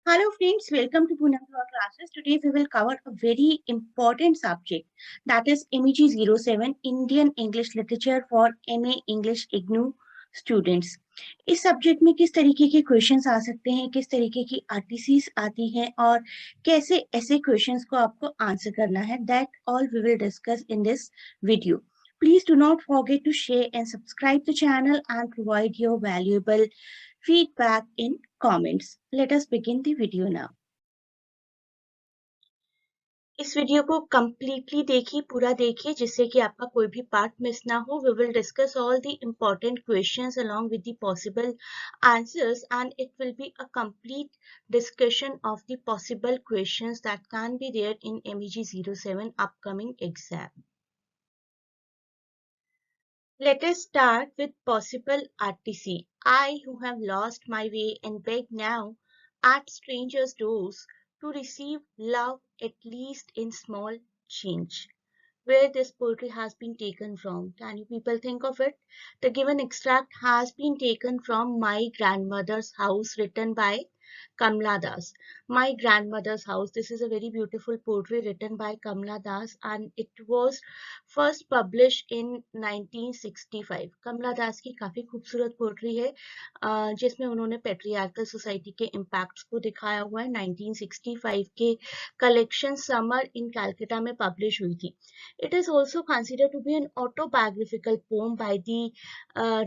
Hello friends, welcome to Poonam Dua classes. Today we will cover a very important subject, that is MEG 07 Indian English Literature for MA English IGNOU students. इस subject में किस तरीके के questions आ सकते हैं, किस तरीके की आरटीसीज आती हैं और कैसे ऐसे क्वेश्चंस को आपको आंसर करना है, that all we will discuss in this video. Please do not forget to share and subscribe the channel and provide your valuable feedback in comments. Let us begin the video now. इस video को completely देखिए, पूरा देखिए, जिससे कि आपका कोई भी पार्ट मिस ना हो. We will discuss all the important questions along with the possible answers, and it will be a complete discussion of the possible questions that can be there in MEG 07 upcoming exam. Let us start with possible RTC. I who have lost my way and beg now at strangers' doors to receive love at least in small change. Where this poetry has been taken from? Can you people think of it? The given extract has been taken from My Grandmother's House, written by Kamla Das. My Grandmother's House. This is a very beautiful poetry written by Kamla Das, and it was first published in 1965. Kamla Das की काफी खूबसूरत poetry है, जिसमें उन्होंने patriarchal society के impacts को दिखाया हुआ है. 1965 के कलेक्शन समर इन कैलकाटा में पब्लिश हुई थी. It is also considered to be an autobiographical poem by the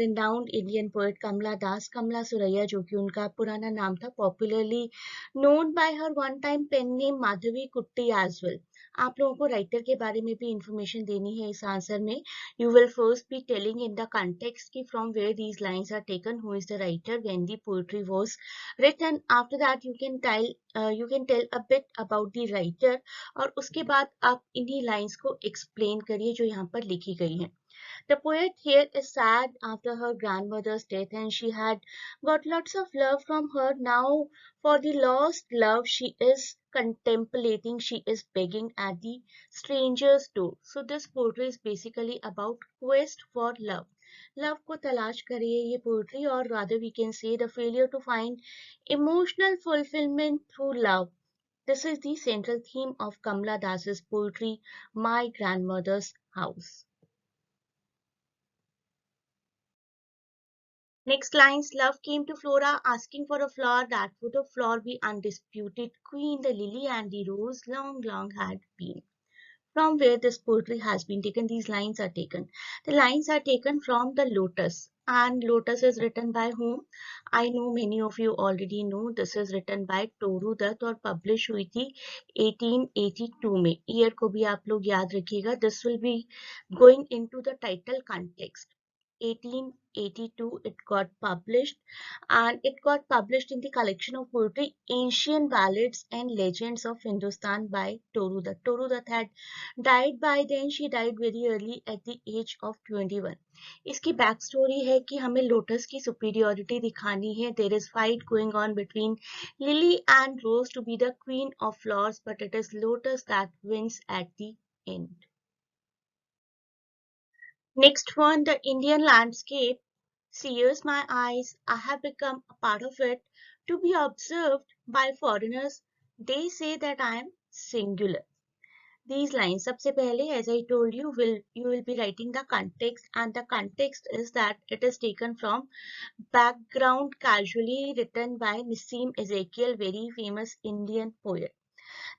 renowned Indian poet Kamla Das. Kamla Suraiya, जो कि उनका पुराना नाम था, popularly known by her one-time pen name Madhavi Kutti as well. आप लोगों को राइटर के बारे में भी इंफॉर्मेशन देनी है इस आंसर में. You will first be telling in the context कि from where these lines are taken, who is the writer, when the poetry was written. After that you can tell a bit about the writer, और उसके बाद आप इन्हीं lines को explain करिए जो यहाँ पर लिखी गई हैं. The poet here is sad after her grandmother's death, and she had got lots of love from her. Now for the lost love she is contemplating, she is begging at the stranger's door. So this poetry is basically about quest for love. Love को तलाश करिए ये poetry, or rather we can say the failure to find emotional fulfillment through love. This is the central theme of Kamla Das's poetry, My Grandmother's House. Next lines, love came to Flora asking for a flower. That would a flower be undisputed queen, the lily and the rose long, long had been. From where this poetry has been taken, these lines are taken. The lines are taken from the Lotus. And Lotus is written by whom? I know many of you already know. This is written by Toru Dutt और publish हुई थी 1882 में. Year को भी आप लोग याद रखिएगा. This will be going into the title context. 1882 it got published, and it got published in the collection of poetry Ancient Ballads and Legends of Hindustan by Toru Dutt. Toru Dutt had died by then. She died very early at the age of 21. इसकी back story है कि हमें lotus की superiority दिखानी है. There is fight going on between Lily and Rose to be the queen of flowers, but it is Lotus that wins at the end. Next one, the Indian landscape sears my eyes. I have become a part of it, to be observed by foreigners. They say that I am singular. These lines, सबसे पहले, as I told you, you will be writing the context, and the context is that it is taken from Background Casually, written by Nissim Ezekiel, very famous Indian poet.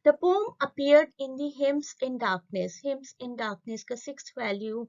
The poem appeared in the Hymns in Darkness. Hymns in Darkness का sixth volume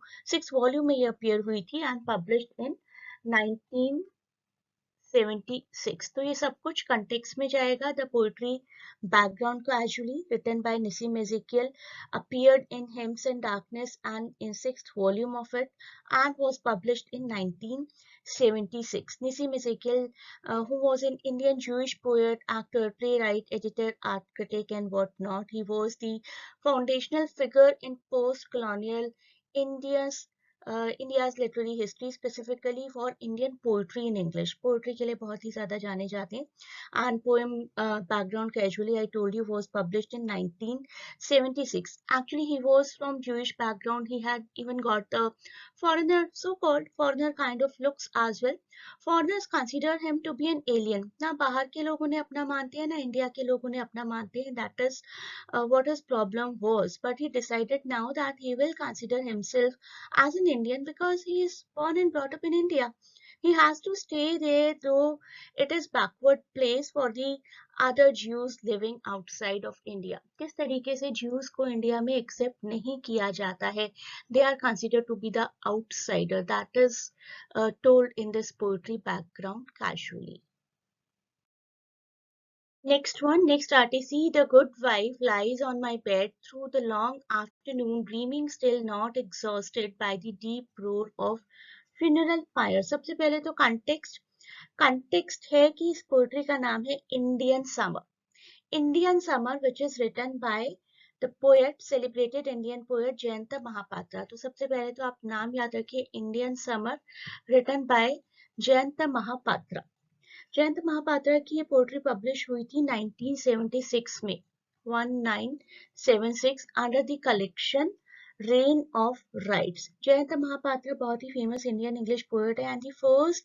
में ये appear हुई थी and published in 1976. तो ये सब कुछ context में जाएगा. The poetry Background Casually, written by Nissim Ezekiel, appeared in Hymns in Darkness and in sixth volume of it, and was published in 1976. Nissim Ezekiel, who was an Indian Jewish poet, actor, playwright, editor, art critic, and whatnot. He was the foundational figure in post-colonial India's India's literary history, specifically for Indian poetry in English. Poetry के लिए बहुत ही ज़्यादा जाने जाते हैं. And poem background, casually I told you, was published in 1976. Actually, he was from Jewish background. He had even got the foreigner, so-called foreigner kind of looks as well. Foreigners consider him to be an alien. ना बाहर के लोग उन्हें अपना मानते हैं, ना India के लोग उन्हें अपना मानते हैं. That is what his problem was. But he decided now that he will consider himself as an Indian because he is born and brought up in India. He has to stay there, though it is backward place for the other Jews living outside of India. किस तरीके से Jews को India में accept नहीं किया जाता है? They are considered to be the outsider. That is told in this poetry background casually. Next one, next RTC. The good wife lies on my bed through the long afternoon, dreaming, still not exhausted by the deep roar of funeral pyre. सबसे पहले तो context है कि इस poetry का नाम है Indian Summer. Indian Summer, which is written by the poet, celebrated Indian poet Jayanta Mahapatra. तो सबसे पहले तो आप नाम याद रखिए, Indian Summer, written by Jayanta Mahapatra. Jayant Mohapatra की ये पोएट्री पब्लिश हुई थी 1976 में, 1976, under the collection Rain of Rites. Jayanta Mahapatra बहुत ही फेमस इंडियन इंग्लिश पोएट है and the first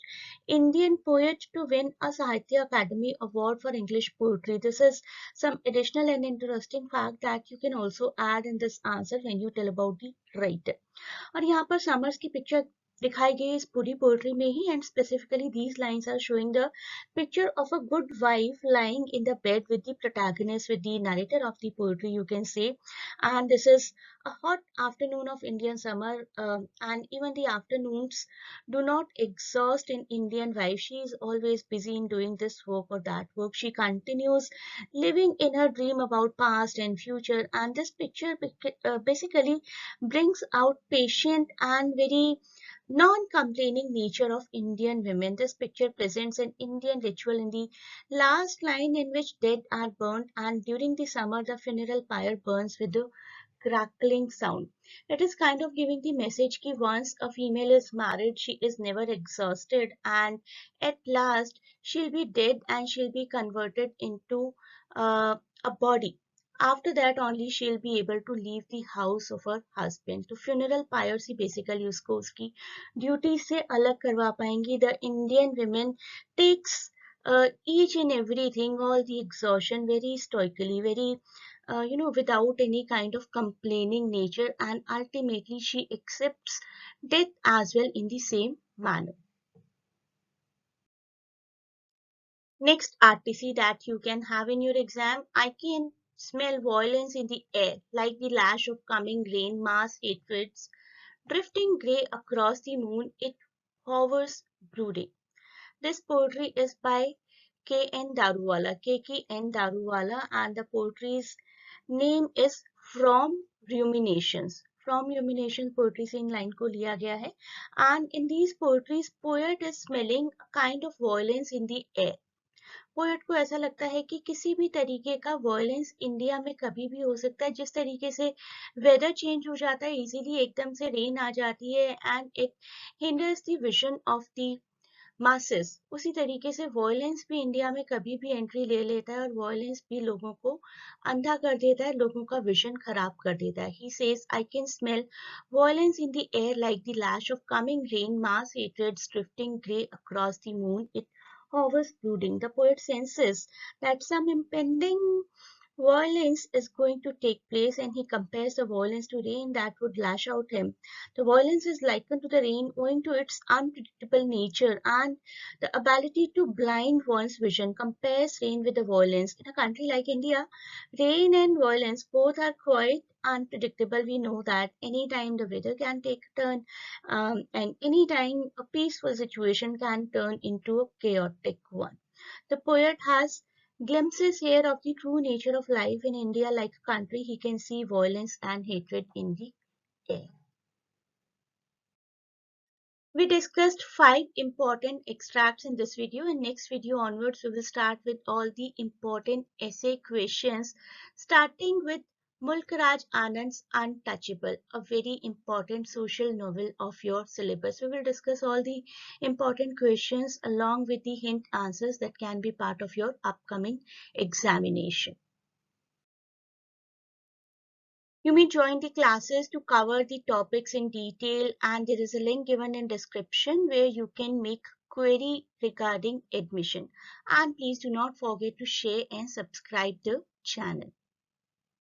Indian poet to win a Sahitya Akademi award for English poetry. This is some additional and interesting fact that you can also add in this answer when you tell about the writer. और यहाँ पर summers की picture दिखाई गई इस पूरी poetry में ही, and specifically these lines are showing the picture of a good wife lying in the bed with the protagonist, with the narrator of the poetry, you can say. And this is a hot afternoon of Indian summer, and even the afternoons do not exhaust an Indian wife. She is always busy in doing this work or that work. She continues living in her dream about past and future, and this picture basically brings out patient and very non-complaining nature of Indian women. This picture presents an Indian ritual in the last line in which dead are burnt, and during the summer the funeral pyre burns with a crackling sound. It is kind of giving the message that once a female is married, she is never exhausted, and at last she'll be dead and she'll be converted into a body. After that only she'll be able to leave the house of her husband. तो funeral pyre ही basically उसको उसकी duty से अलग करवा पाएंगी. The Indian women takes each and everything, all the exhaustion, very stoically, very without any kind of complaining nature, and ultimately she accepts death as well in the same manner. Next RTC that you can have in your exam. I can smell violence in the air, like the lash of coming rain, mass hatreds, drifting grey across the moon, it hovers brooding. This poetry is by K.N. Daruwala, K.K.N. Daruwala, and the poetry's name is From Ruminations. From Ruminations poetry से in line को लिया गया है. And in these poetries, poet is smelling a kind of violence in the air. Poet को ऐसा लगता है कि किसी भी तरीके का वायलेंस इंडिया में कभी भी हो सकता है. जिस तरीके से वेदर चेंज हो जाता है इजीली, एकदम से रेन आ जाती है and it hinders the vision of the masses, उसी तरीके से वायलेंस भी इंडिया में कभी भी एंट्री ले लेता है और वायलेंस भी लोगों को अंधा कर देता है, लोगों का विजन खराब कर देता है. He says, I can smell violence in the air like the lash of coming rain, mass hatreds drifting grey across the moon, it hovers brooding. The poet senses that some impending violence is going to take place, and he compares the violence to rain that would lash out him. The violence is likened to the rain owing to its unpredictable nature and the ability to blind one's vision. Compares rain with the violence. In a country like India, rain and violence both are quite unpredictable. We know that anytime the weather can take a turn, and anytime a peaceful situation can turn into a chaotic one. The poet has glimpses here of the true nature of life in India. Like a country, he can see violence and hatred in the air. We discussed 5 important extracts in this video. In next video onwards, we will start with all the important essay questions, starting with Mulk Raj Anand's Untouchable, a very important social novel of your syllabus. We will discuss all the important questions along with the hint answers that can be part of your upcoming examination. You may join the classes to cover the topics in detail, and there is a link given in description where you can make query regarding admission. And please do not forget to share and subscribe the channel.